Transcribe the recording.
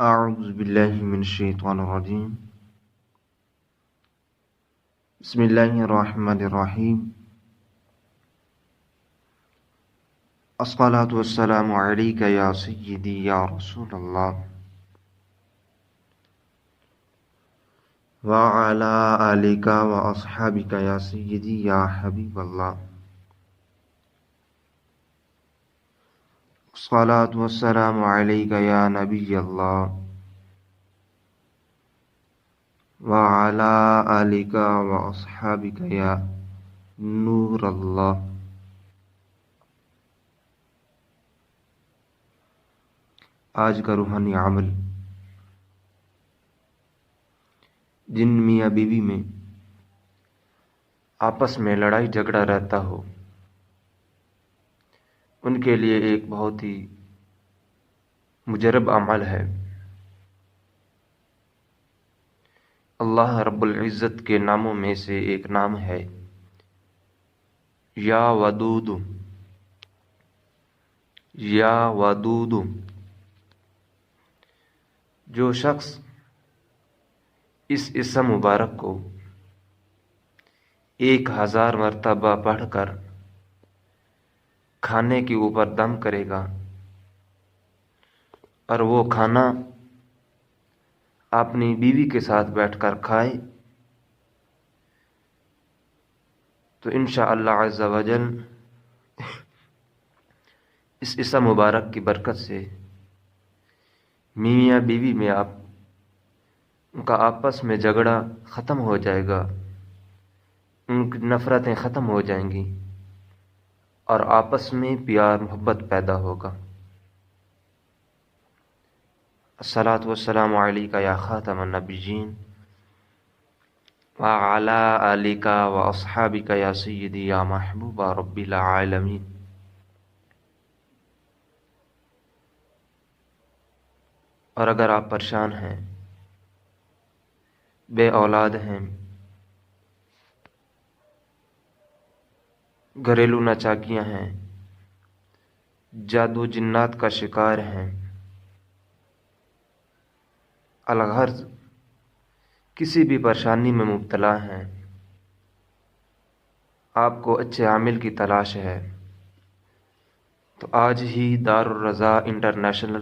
अऊज़ु बिल्लाहि मिनश शैतानिर रजीम। बिस्मिल्लाहिर रहमानिर रहीम। अस्सलातु वस्सलामु अलैका या सय्यदी या रसूलल्लाह व अला आलिका व अस्हाबिका या सय्यदी या हबीबल्लाह। अस्सलातु वस्सलामु अलैका या नबियल्लाह व अला आलिका व अस्हाबिका या नूरल्लाह। आज का रूहानी अमल, जिन मियाँ बीवी में आपस में लड़ाई झगड़ा रहता हो, उनके लिए एक बहुत ही मुजरब अमल है। अल्लाह रब्बुल इज़्ज़त के नामों में से एक नाम है या वदूद। या वदूद, जो शख्स इस इसम मुबारक को 1000 मरतबा पढ़कर खाने के ऊपर दम करेगा और वो खाना अपनी बीवी के साथ बैठकर खाए, तो इंशाअल्लाह अज़्ज़ा वजल इस इसम मुबारक की बरकत से मियाँ बीवी में उनका आपस में झगड़ा ख़त्म हो जाएगा, उनकी नफ़रतें ख़त्म हो जाएंगी और आपस में प्यार मोहब्बत पैदा होगा। अस्सलातु वस्सलामु अलैका या ख़ातमन नबिय्यीन व अला आलिका व अस्हाबिका या सय्यदी या महबूबा रब्बिल आलमीन। और अगर आप परेशान हैं, बे औलाद हैं, घरेलू नाचाकियाँ हैं, जादू जिन्नात का शिकार हैं, अलगर्ज किसी भी परेशानी में मुब्तला हैं, आपको अच्छे आमिल की तलाश है, तो आज ही दारुर रज़ा इंटरनेशनल